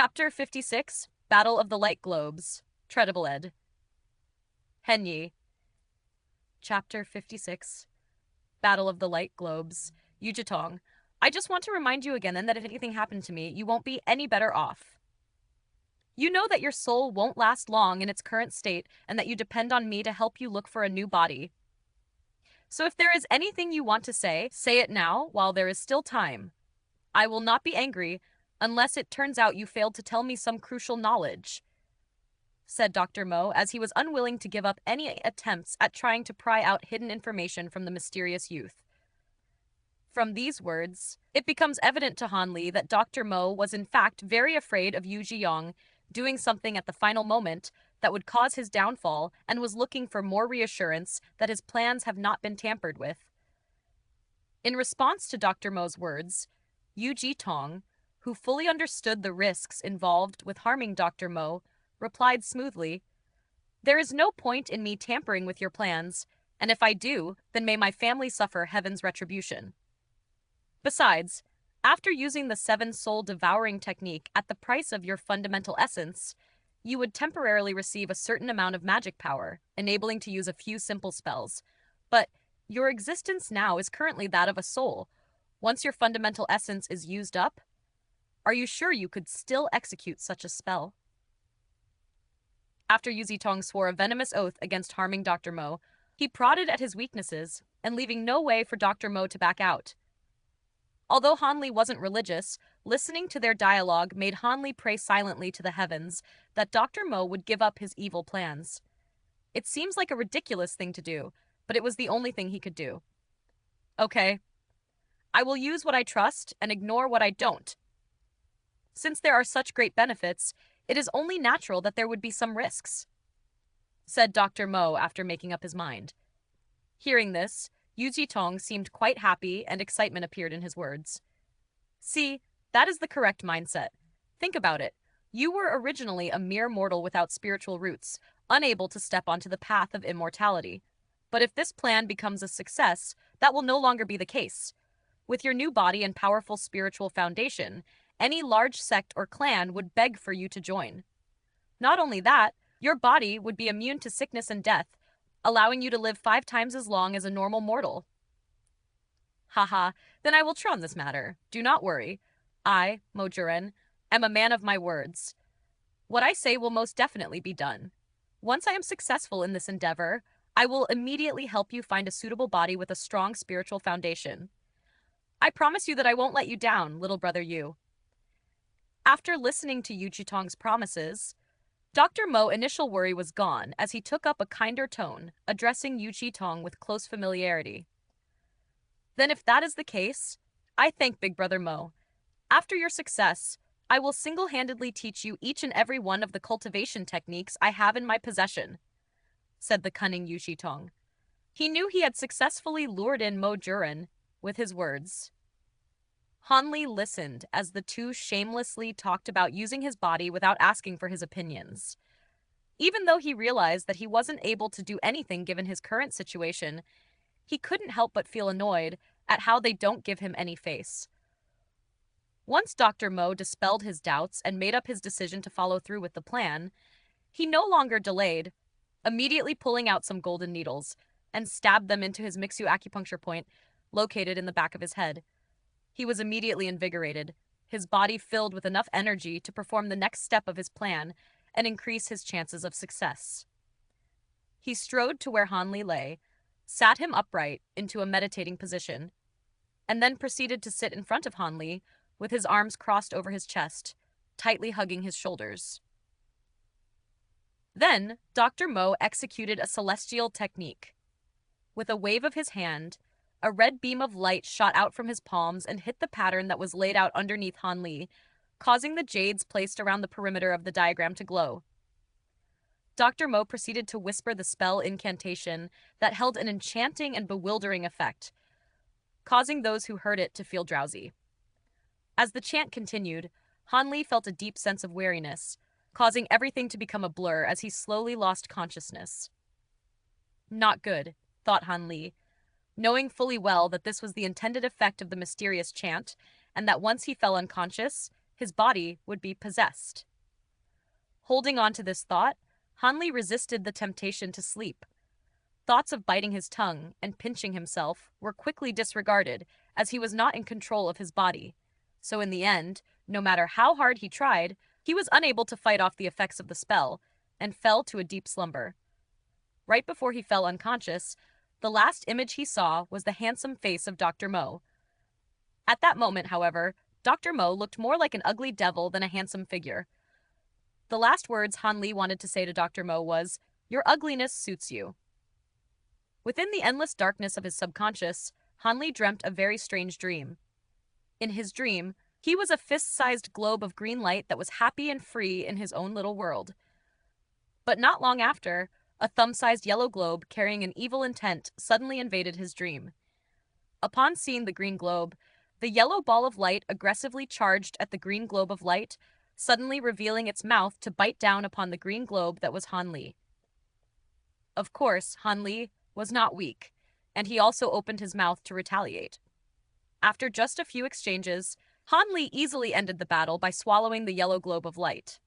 Chapter 56, Battle of the Light Globes. Treadable Ed. Henyi. Chapter 56, Battle of the Light Globes. Yujitong. I just want to remind you again then that if anything happened to me, you won't be any better off. You know that your soul won't last long in its current state and that you depend on me to help you look for a new body. So if there is anything you want to say it now while there is still time. I will not be angry unless it turns out you failed to tell me some crucial knowledge, said Dr. Mo, as he was unwilling to give up any attempts at trying to pry out hidden information from the mysterious youth. From these words, it becomes evident to Han Li that Dr. Mo was in fact very afraid of Yu Ziyang doing something at the final moment that would cause his downfall and was looking for more reassurance that his plans have not been tampered with. In response to Dr. Mo's words, Yu Jitong, who fully understood the risks involved with harming Dr. Mo, replied smoothly, "There is no point in me tampering with your plans, and if I do, then may my family suffer heaven's retribution. Besides, after using the seven-soul devouring technique at the price of your fundamental essence, you would temporarily receive a certain amount of magic power, enabling to use a few simple spells. But your existence now is currently that of a soul. Once your fundamental essence is used up, are you sure you could still execute such a spell?" After Yu Zitong swore a venomous oath against harming Dr. Mo, he prodded at his weaknesses and leaving no way for Dr. Mo to back out. Although Han Li wasn't religious, listening to their dialogue made Han Li pray silently to the heavens that Dr. Mo would give up his evil plans. It seems like a ridiculous thing to do, but it was the only thing he could do. Okay, I will use what I trust and ignore what I don't. Since there are such great benefits, it is only natural that there would be some risks, said Dr. Mo after making up his mind. Hearing this, Yu Jitong seemed quite happy and excitement appeared in his words. See, that is the correct mindset. Think about it. You were originally a mere mortal without spiritual roots, unable to step onto the path of immortality. But if this plan becomes a success, that will no longer be the case. With your new body and powerful spiritual foundation, any large sect or clan would beg for you to join. Not only that, your body would be immune to sickness and death, allowing you to live 5 times as long as a normal mortal. Haha, then I will try on this matter. Do not worry. I, Mo Juren, am a man of my words. What I say will most definitely be done. Once I am successful in this endeavor, I will immediately help you find a suitable body with a strong spiritual foundation. I promise you that I won't let you down, little brother Yu. After listening to Yu Jitong's promises, Dr. Mo's initial worry was gone as he took up a kinder tone, addressing Yu Jitong with close familiarity. Then if that is the case, I thank Big Brother Mo. After your success, I will single-handedly teach you each and every one of the cultivation techniques I have in my possession, said the cunning Yu Jitong. He knew he had successfully lured in Mo Juren with his words. Han Li listened as the two shamelessly talked about using his body without asking for his opinions. Even though he realized that he wasn't able to do anything given his current situation, he couldn't help but feel annoyed at how they don't give him any face. Once Dr. Mo dispelled his doubts and made up his decision to follow through with the plan, he no longer delayed, immediately pulling out some golden needles and stabbed them into his Mixu acupuncture point located in the back of his head. He was immediately invigorated, his body filled with enough energy to perform the next step of his plan and increase his chances of success. He strode to where Han Li lay, sat him upright into a meditating position, and then proceeded to sit in front of Han Li with his arms crossed over his chest, tightly hugging his shoulders. Then, Dr. Mo executed a celestial technique. With a wave of his hand, a red beam of light shot out from his palms and hit the pattern that was laid out underneath Han Li, causing the jades placed around the perimeter of the diagram to glow. Dr. Mo proceeded to whisper the spell incantation that held an enchanting and bewildering effect, causing those who heard it to feel drowsy. As the chant continued, Han Li felt a deep sense of weariness, causing everything to become a blur as he slowly lost consciousness. Not good, thought Han Li, knowing fully well that this was the intended effect of the mysterious chant, and that once he fell unconscious, his body would be possessed. Holding on to this thought, Han Li resisted the temptation to sleep. Thoughts of biting his tongue and pinching himself were quickly disregarded as he was not in control of his body. So in the end, no matter how hard he tried, he was unable to fight off the effects of the spell and fell to a deep slumber. Right before he fell unconscious, the last image he saw was the handsome face of Dr. Mo. At that moment, however, Dr. Mo looked more like an ugly devil than a handsome figure. The last words Han Li wanted to say to Dr. Mo was, "Your ugliness suits you." Within the endless darkness of his subconscious, Han Li dreamt a very strange dream. In his dream, he was a fist-sized globe of green light that was happy and free in his own little world. But not long after, a thumb-sized yellow globe carrying an evil intent suddenly invaded his dream. Upon seeing the green globe, the yellow ball of light aggressively charged at the green globe of light, suddenly revealing its mouth to bite down upon the green globe that was Han Li. Of course, Han Li was not weak, and he also opened his mouth to retaliate. After just a few exchanges, Han Li easily ended the battle by swallowing the yellow globe of light.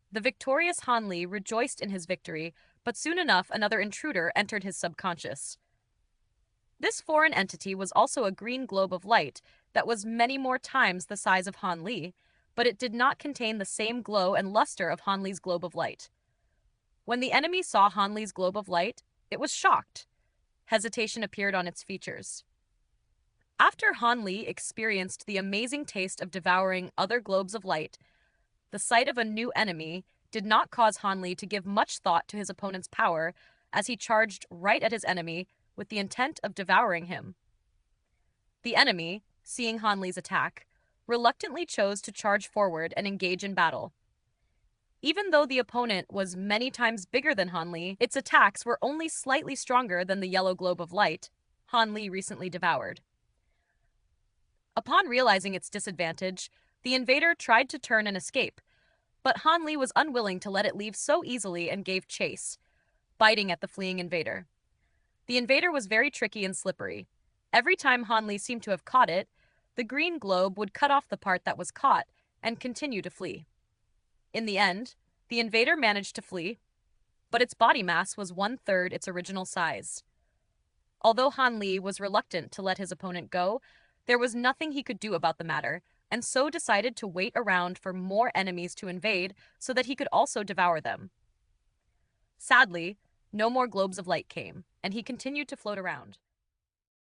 The victorious Han Li rejoiced in his victory, but soon enough another intruder entered his subconscious. This foreign entity was also a green globe of light that was many more times the size of Han Li, but it did not contain the same glow and luster of Han Li's globe of light. When the enemy saw Han Li's globe of light, it was shocked. Hesitation appeared on its features. After Han Li experienced the amazing taste of devouring other globes of light, the sight of a new enemy did not cause Han Li to give much thought to his opponent's power as he charged right at his enemy with the intent of devouring him. The enemy, seeing Han Li's attack, reluctantly chose to charge forward and engage in battle. Even though the opponent was many times bigger than Han Li, its attacks were only slightly stronger than the yellow globe of light Han Li recently devoured. Upon realizing its disadvantage, the invader tried to turn and escape, but Han Li was unwilling to let it leave so easily and gave chase, biting at the fleeing invader. The invader was very tricky and slippery. Every time Han Li seemed to have caught it, the green globe would cut off the part that was caught and continue to flee. In the end, the invader managed to flee, but its body mass was 1/3 its original size. Although Han Li was reluctant to let his opponent go, there was nothing he could do about the matter, and so decided to wait around for more enemies to invade so that he could also devour them. Sadly, no more globes of light came, and he continued to float around.